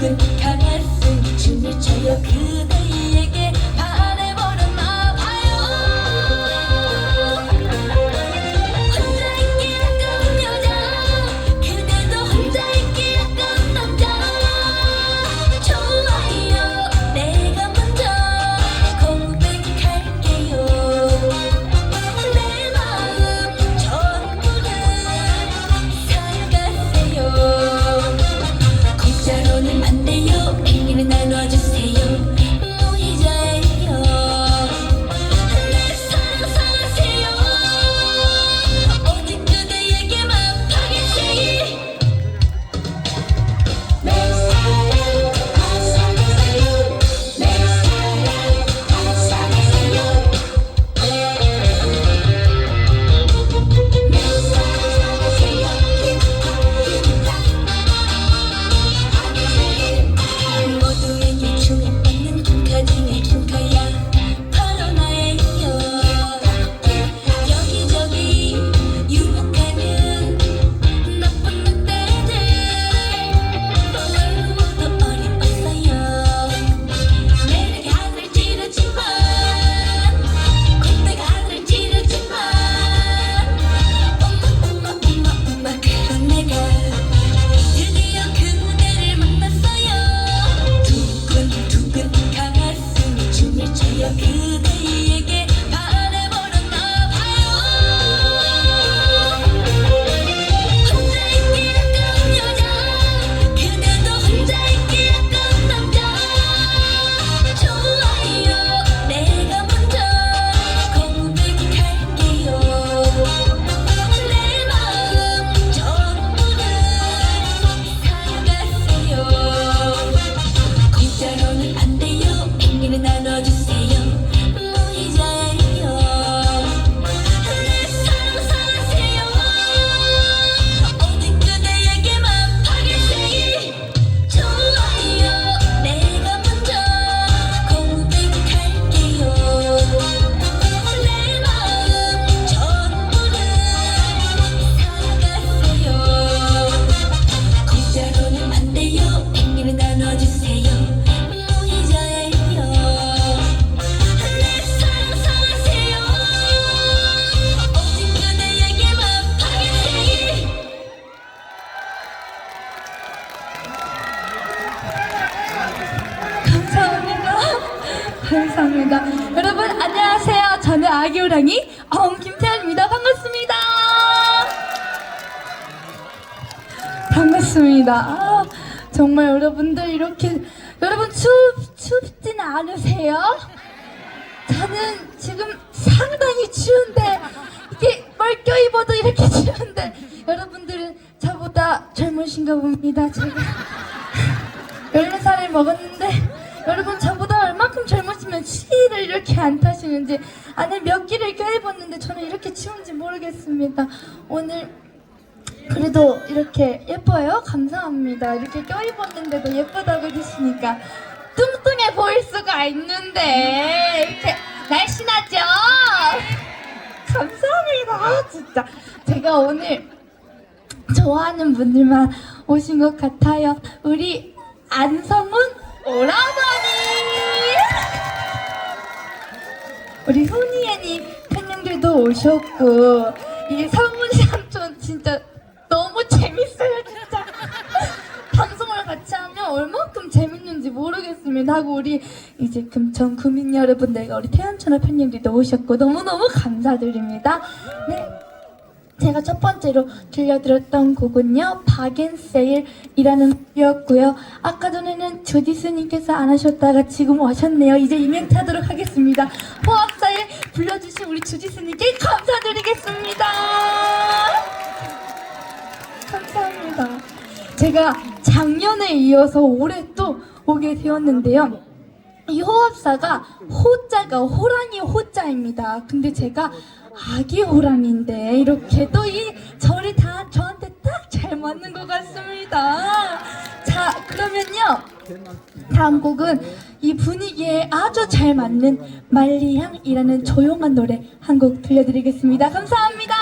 두근 강한 춤을 춰요 그대에게 반해버렸나 봐요. 혼자 있기 아까운 여자 그대도 혼자 있기 아까운 남자 좋아요 내가 먼저 고백할게요. 내 마음 전부를 사랑하세요. 공짜로는 안 돼요. 행위는 나눠주세요. 무이자예요. 내 사랑 사랑하세요. 오직 그대에게만 파겠지. 내 사랑 사랑하세요. 내 사랑 사랑하세요. 모두에게 주목받는 킹카 중에 킹카야 바로 나예요. 여기저기 유혹하는 나쁜 늑대들 외로워도 어림없어요. 매력이 하늘을 찌르지만 콧대가 하늘을 찌르지만 엄마 그런 내가 드디어 그대를 만났어요. 두근두근 가슴이 춤을 춰요 그대에게 반해버렸나 봐요. 혼자 있기 아까운 여자 그대도 혼자 있기 아까운 남자 좋아요 내가 먼저 고백할게요. 내 마음 전부를 사랑하세요. 공짜로는 안 돼요. 행위는 나눠주세요. 무이자예요. 내 사랑 사랑하세요. 오직 그대에게만 파겠지. 좋아요 내가 먼저 고백할게요. 내 마음 전부를 사랑하세요. 공짜로는 안 돼요. 행위는 나눠주세요. 무이자예요. 내 사랑 사랑하세요. 오직 그대에게만 파겠지. 감사합니다. 감사합니다. 여러분 안녕하세요. 저는 아기 호랑이 김태현입니다. 반갑습니다. 반갑습니다. 정말 여러분들 이렇게 여러분 춥진 않으세요? 저는 지금 상당히 추운데 이게 뭘 껴입어도 이렇게 추운데 여러분들은 저보다 젊으신가 봅니다. 제가 14살을 먹었는데 여러분 저보다 얼만큼 젊으시면 추위를 이렇게 안 타시는지 안에 몇 끼를 껴입었는데 저는 이렇게 추운지 모르겠습니다. 오늘 그래도 이렇게 예뻐요? 감사합니다. 이렇게 껴입었는데도 예쁘다고 해주시니까 뚱뚱해 보일 수가 있는데 이렇게 날씬하죠? 감사합니다. 진짜 제가 오늘 좋아하는 분들만 오신 것 같아요. 우리 안성훈 오라버니 우리 훈이애니 팬님들도 오셨고 이 성훈 삼촌 진짜 너무 재밌어요. 진짜 방송을 같이 하면 얼만큼 재밌는지 모르겠습니다. 하고 우리 이제 금천 구민 여러분들과 우리 태연천하 팬님들도 오셨고 너무너무 감사드립니다. 네, 제가 첫 번째로 들려드렸던 곡은요 박앤세일이라는 곡이었고요. 아까 전에는 조디스님께서 안 하셨다가 지금 하셨네요. 이제 이멘트 하도록 하겠습니다. 호합사에 불러주신 우리 조디스님께 감사드리겠습니다. 감사합니다. 제가 작년에 이어서 올해 또 오게 되었는데요. 이 호합사가 호자가 호랑이 호자입니다. 근데 제가 아기 호랑이인데 이렇게 또 이 절이 다 저한테 딱 잘 맞는 것 같습니다. 자, 그러면요 다음 곡은 이 분위기에 아주 잘 맞는 말리향이라는 조용한 노래 한 곡 들려드리겠습니다. 감사합니다.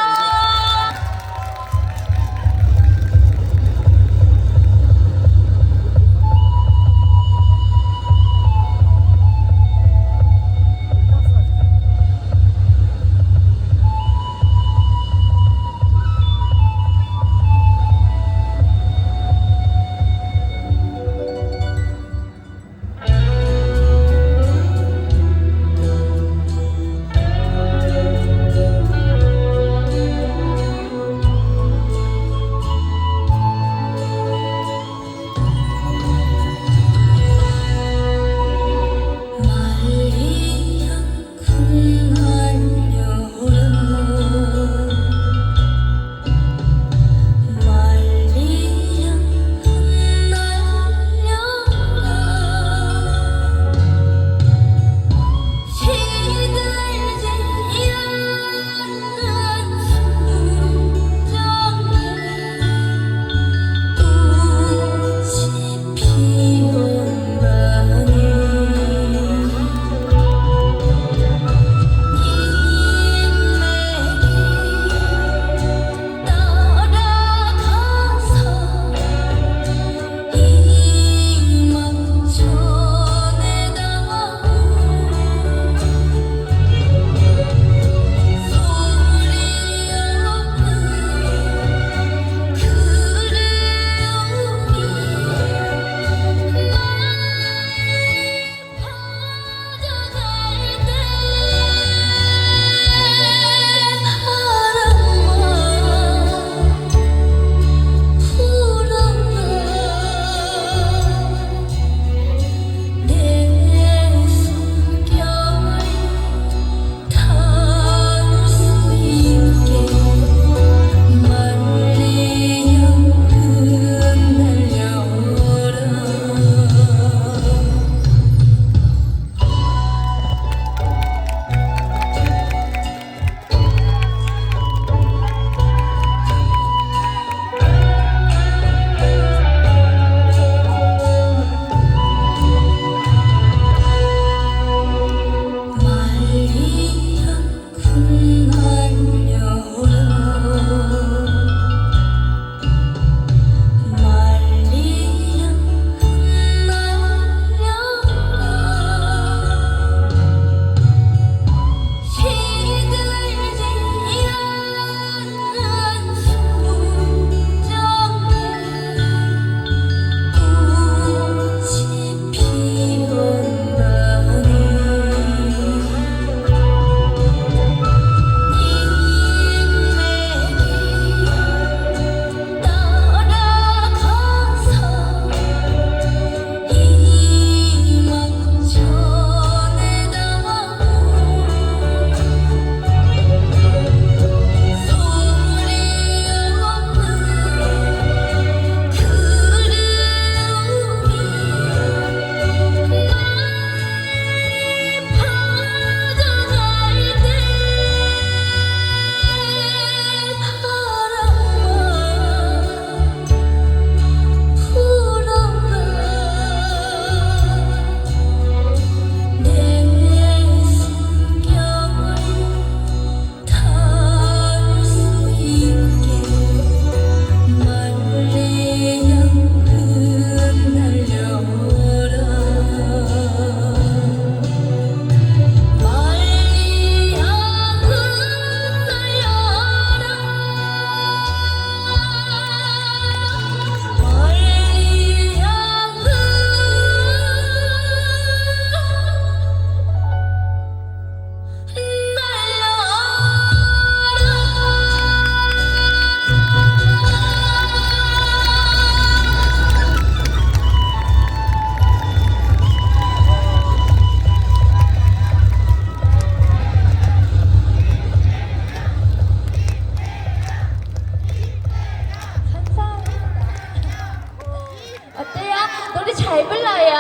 잘 불러요?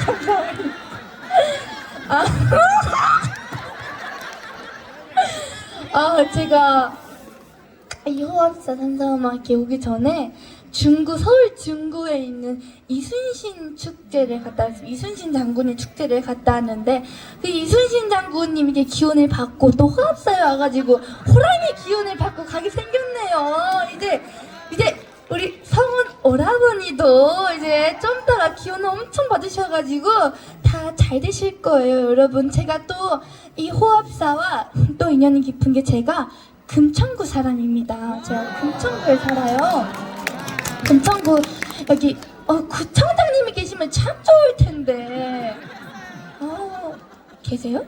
감사합니다. 제가 이 호합사 산사음악회 오기 전에 서울 중구에 있는 이순신 축제를 갔다 왔어요. 이순신 장군의 축제를 갔다 왔는데 그 이순신 장군님에게 기운을 받고 또 호합사에 와가지고 호랑이 기운을 받고 가게 생겼네요. 이제 우리 성훈 오라버니도 이제 좀 이따가 기운을 엄청 받으셔가지고 다 잘 되실 거예요, 여러분. 제가 또 이 호합사와 또 인연이 깊은 게 제가 금천구 사람입니다. 제가 금천구에 살아요. 금천구 여기 구청장님이 계시면 참 좋을 텐데. 계세요?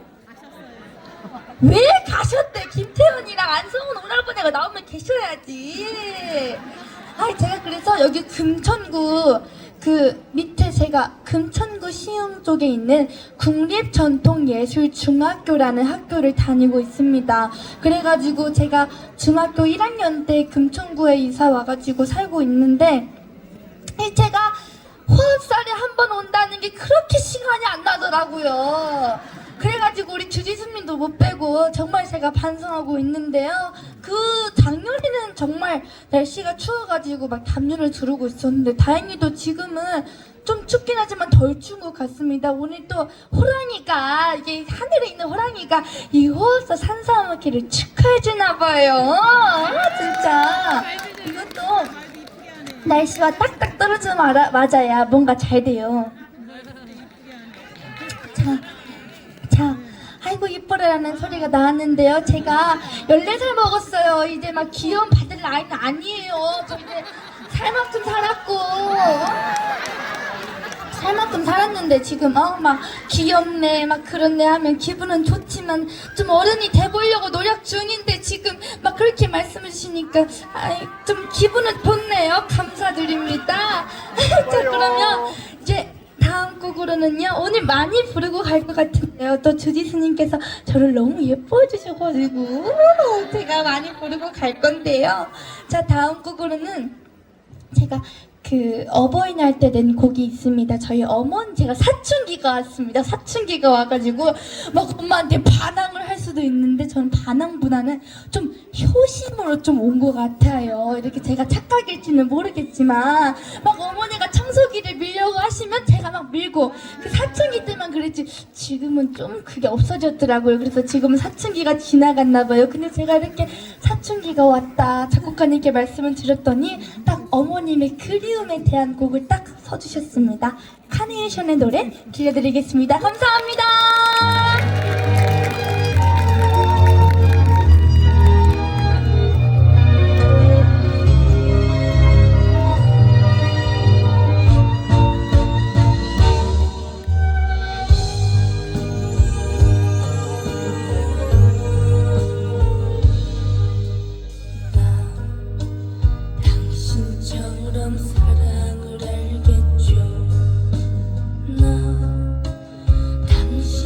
왜 가셨대? 김태현이랑 안성훈 오라버니가 나오면 계셔야지. 제가 그래서 여기 금천구 그 밑에 제가 금천구 시흥 쪽에 있는 국립전통예술중학교라는 학교를 다니고 있습니다. 그래가지고 제가 중학교 1학년 때 금천구에 이사 와가지고 살고 있는데 제가 호흡살에 한 번 온다는 게 그렇게 시간이 안 나더라고요. 그래가지고 우리 주지수님도 못 빼고 정말 제가 반성하고 있는데요. 그 작년에는 정말 날씨가 추워가지고 막 담요를 두르고 있었는데 다행히도 지금은 좀 춥긴 하지만 덜 추운 것 같습니다. 오늘 또 호랑이가 이게 하늘에 있는 호랑이가 이 호흡사 산사음악회를 축하해주나봐요. 진짜 이것도 날씨가 딱딱 떨어지면 맞아야 뭔가 잘 돼요. 자, 아이고 이뻐라라는 소리가 나왔는데요. 제가 14살 먹었어요. 이제 막 귀여움 받을 나이는 아니에요. 저 이제 살 만큼 살았고 살 만큼 살았는데 지금 막 귀엽네 막 그렇네 하면 기분은 좋지만 좀 어른이 돼보려고 노력 중인데 지금 막 그렇게 말씀해 주시니까 좀 기분은 좋네요. 감사드립니다. 자, 그러면 이제 다음 곡으로는요, 오늘 많이 부르고 갈 것 같은데요. 또 주지스님께서 저를 너무 예뻐해 주셔가지고 제가 많이 부르고 갈 건데요. 자, 다음 곡으로는 제가 그 어버이날 때 낸 곡이 있습니다. 저희 어머니 제가 사춘기가 왔습니다. 사춘기가 와가지고 막 엄마한테 반항을 할 수도 있는데 저는 반항보다는 좀 효심으로 좀 온 것 같아요. 이렇게 제가 착각일지는 모르겠지만 막 어머니가 청소기를 밀려고 하시면 제가 막 밀고 그 사춘기 때만 그랬지 지금은 좀 그게 없어졌더라고요. 그래서 지금은 사춘기가 지나갔나 봐요. 근데 제가 이렇게 사춘기가 왔다 작곡가님께 말씀을 드렸더니 딱 어머님의 그리움에 대한 곡을 딱 써주셨습니다. 카네이션의 노래 들려드리겠습니다. 감사합니다. 사랑을 알겠죠. 나 당신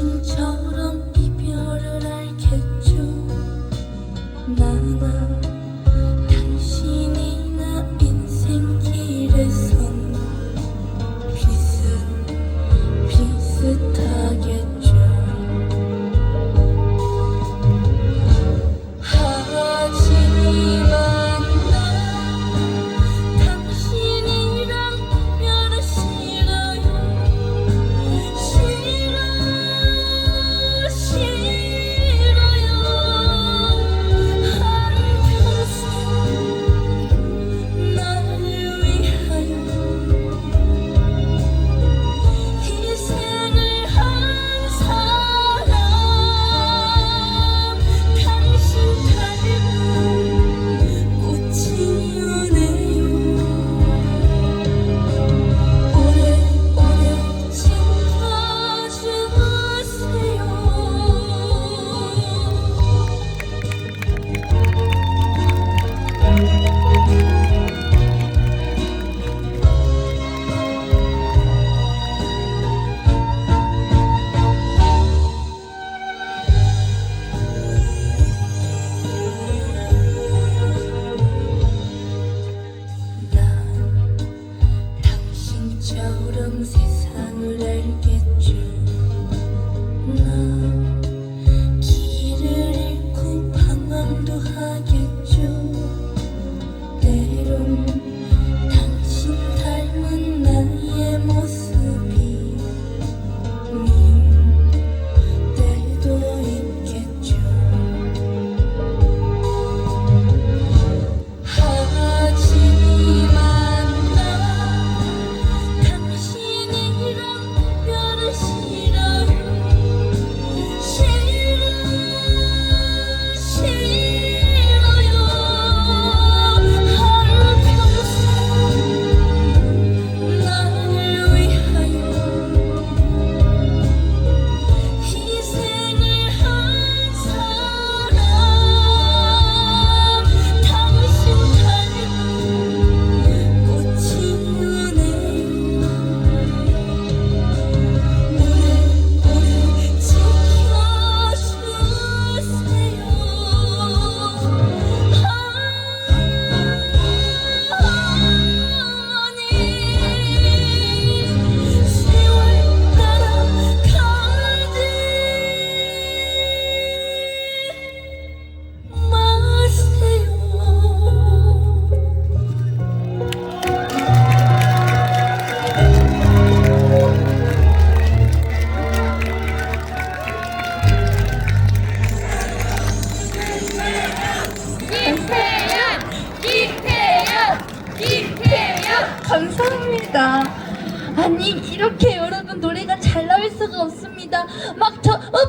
감사합니다. 아니 이렇게 여러분 노래가 잘 나올 수가 없습니다. 막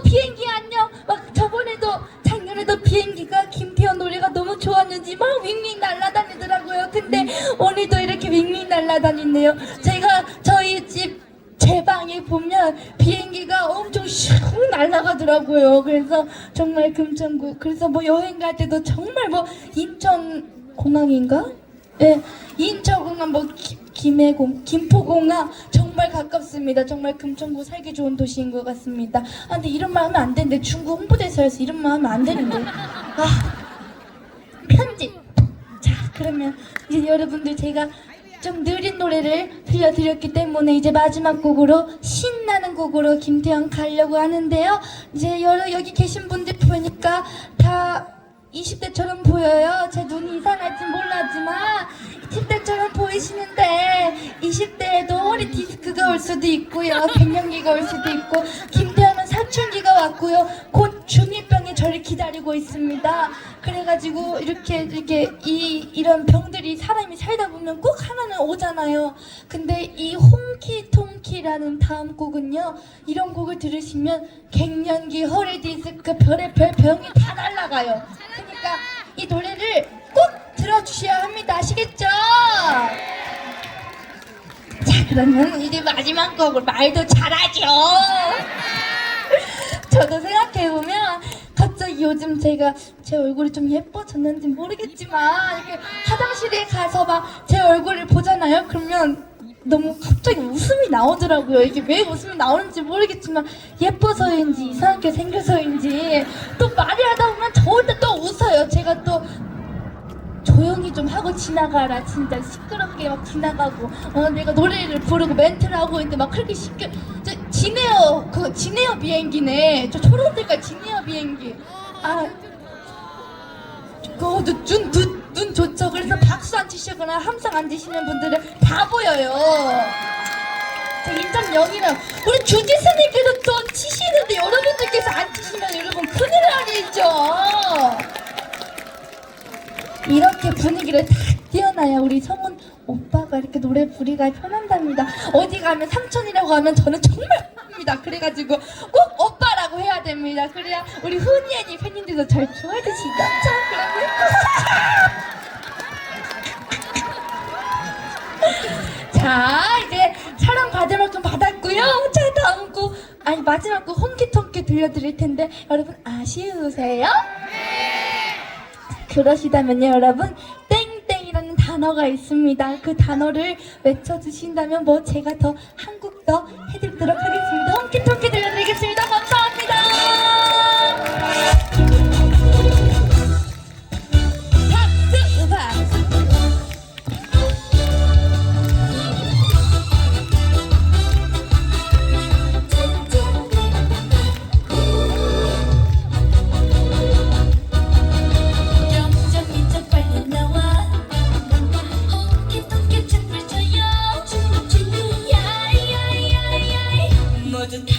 비행기 안녕. 막 저번에도 작년에도 비행기가 김태현 노래가 너무 좋았는지 막 윙윙 날아다니더라고요. 근데 오늘도 이렇게 윙윙 날아다니네요. 제가 저희 집 제 방에 보면 비행기가 엄청 슉 날아가더라고요. 그래서 정말 금천구, 그래서 뭐 여행 갈 때도 정말 뭐 인천 공항인가? 네, 인천공항 뭐 김포공항 정말 가깝습니다. 정말 금천구 살기 좋은 도시인 것 같습니다. 아 근데 이런 말 하면 안 되는데 중국 홍보대사여서 이런 말 하면 안 되는데. 편집. 자 그러면 이제 여러분들 제가 좀 느린 노래를 들려드렸기 때문에 이제 마지막 곡으로 신나는 곡으로 김태형 가려고 하는데요. 이제 여기 계신 분들 보니까 다 20대처럼 보여요. 제 눈이 이상할지 몰라지만 10대처럼 보이시는데 20대에도 허리 디스크가 올 수도 있고요. 갱년기가 올 수도 있고 김태형은 사춘기가 왔고요. 곧 중2병이 저를 기다리고 있습니다. 그래가지고 이렇게 이런 병들이 사람이 살다 보면 꼭 하나는 오잖아요. 근데 이 홍키통키라는 다음 곡은요. 이런 곡을 들으시면 갱년기, 허리 디스크, 별의별 병이 다 날아가요. 그러니까 이 노래를 꼭 들어주셔야 합니다. 아시겠죠? 자 그러면 이제 마지막 곡을 말도 잘하죠. 저도 생각해보면 갑자기 요즘 제가 제 얼굴이 좀 예뻐졌는지 모르겠지만 이렇게 화장실에 가서 막 제 얼굴을 보잖아요. 그러면 너무 갑자기 웃음이 나오더라고요. 이게 왜 웃음이 나오는지 모르겠지만 예뻐서인지 이상하게 생겨서인지 또 말을 하다 보면 저 혼자 또 웃어요. 제가 또 조용히 좀 하고 지나가라. 진짜 시끄럽게 막 지나가고 내가 노래를 부르고 멘트를 하고 있는데 막 그렇게 지네어 비행기네. 저 초록색깔 지네어 비행기. 눈 좋죠. 그래서 박수 안 치시거나 함성 안 치시는 분들은 다 보여요. 저 1.0이랑 우리 주지스님께서 좀 치시는데 여러분들께서 안 치시면 여러분 큰일 나겠죠. 이렇게 분위기를 다 띄워놔야 우리 성훈 오빠가 이렇게 노래 부르기가 편한답니다. 어디 가면 삼촌이라고 하면 저는 정말 합니다. 그래가지고 꼭 오빠라고 해야 됩니다. 그래야 우리 훈이애니 팬님들도 잘 좋아해주시죠. 자 그러면 자 이제 사랑 받을 만큼 받았고요. 자 다음 곡 마지막 곡 홍키통키 들려드릴 텐데 여러분 아쉬우세요? 그러시다면요 여러분 땡땡이라는 단어가 있습니다. 그 단어를 외쳐주신다면 뭐 제가 더 한 곡 더 해드리도록 하겠습니다. 홍키통키 들려드리겠습니다. 감사합니다. 박수 박수. 모두 다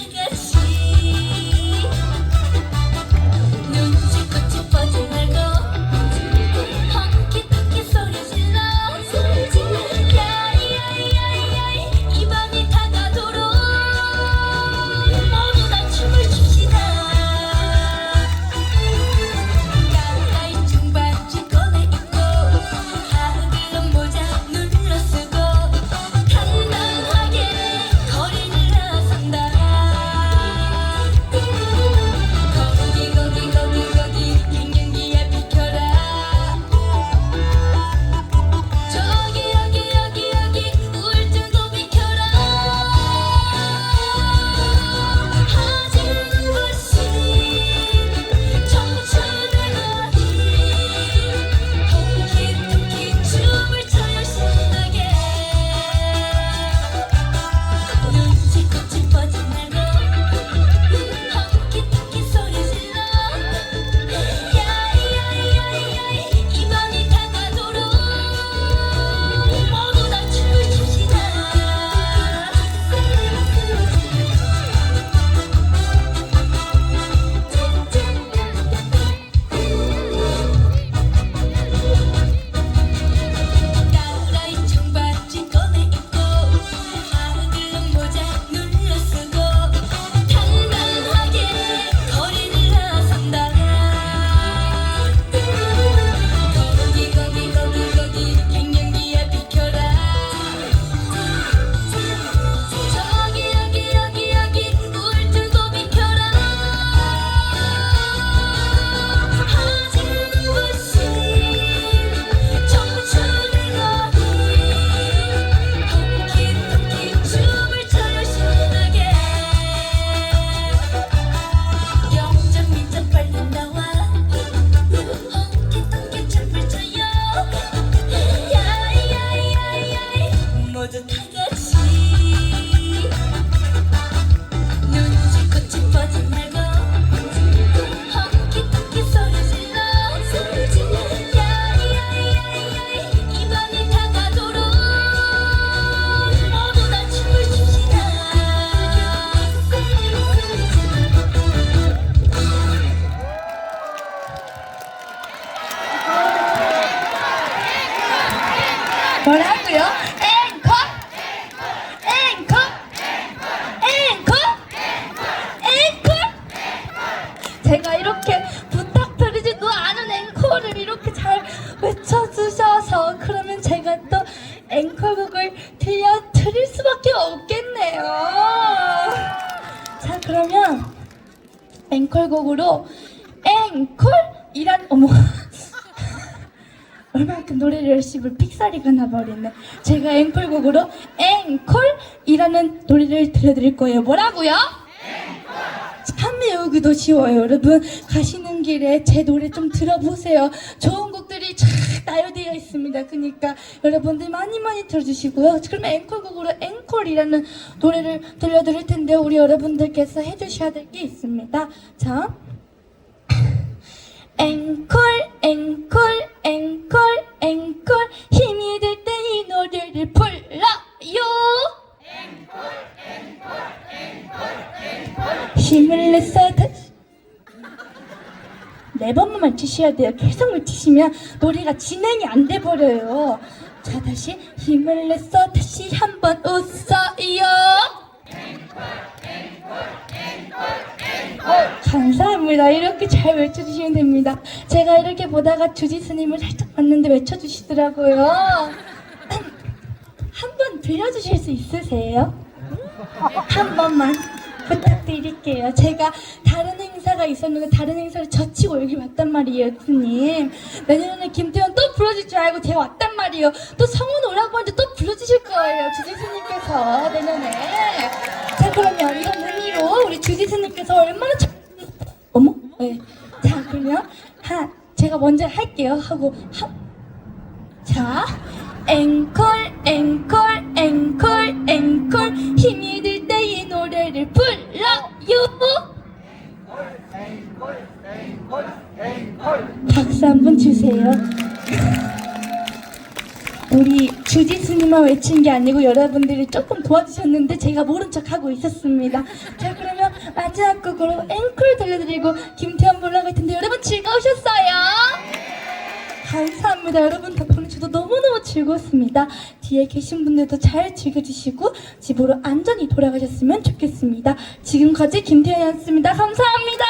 같이 눈치 꽃이 뻗지 말고 헝키통키 소리 질러 야야야야야 이번에 다가도록 모두 다 춤을 춥시다. 뭐라고요? 앵콜! 앵콜! 앵콜! 앵콜! 제가 이렇게 부탁드리지도 않은 앵콜을 이렇게 잘 외쳐주셔서 그러면 제가 또 앵콜곡을 들려드릴 수밖에 없겠네요. 자, 그러면 앵콜곡으로 앵콜이란 어머 얼마큼 노래를 열심히 픽사리가 나버리네. 제가 앵콜곡으로 앵콜이라는 노래를 들려드릴 거예요. 뭐라고요? 참 외우기도 쉬워요. 여러분 가시는 길에 제 노래 좀 들어보세요. 좋은 곡들이 쫙 나열되어 있습니다. 그러니까 여러분들 많이 들어주시고요. 그럼 앵콜곡으로 앵콜이라는 노래를 들려드릴 텐데 우리 여러분들께서 해주셔야 될 게 있습니다. 자, 앵콜 앵콜 앵콜 앵콜 힘이 들 때 이 노래를 불러요. 힘을 내서 다시 네 번만 맞추셔야 돼요. 계속 맞추시면 노래가 진행이 안 돼 버려요. 자, 다시 힘을 내서 다시 한번 웃어요. 감사합니다. 이렇게 잘 외쳐주시면 됩니다. 제가 이렇게 보다가 주지스님을 살짝 봤는데 외쳐주시더라고요. 한 번 들려주실 수 있으세요? 한 번만 부탁드릴게요. 제가 다른 행사가 있었는데 다른 행사를 젖히고 여기 왔단 말이에요, 스님. 내년에 김태현 또 불러줄 줄 알고 제가 왔단 말이에요. 또 성훈 오라고 하는데 또 불러주실 거예요, 주지스님께서 내년에. 자, 그러면 이런 의미로 우리 주지스님께서 얼마나 어머? 네. 자, 그러면 제가 먼저 할게요. 하고 자, 앵콜 앵콜 앵콜 앵콜 힘이 들 때 이 노래를 불러요. 박수 한번 주세요. 우리 주지스님만 외친 게 아니고 여러분들이 조금 도와주셨는데 제가 모른 척 하고 있었습니다. 자, 그러면 마지막 곡으로 앵콜 들려드리고 김태현 불러갈 텐데 여러분 즐거우셨어요? 감사합니다. 여러분 덕분에 저도 너무너무 즐거웠습니다. 뒤에 계신 분들도 잘 즐겨주시고 집으로 안전히 돌아가셨으면 좋겠습니다. 지금까지 김태현이었습니다. 감사합니다.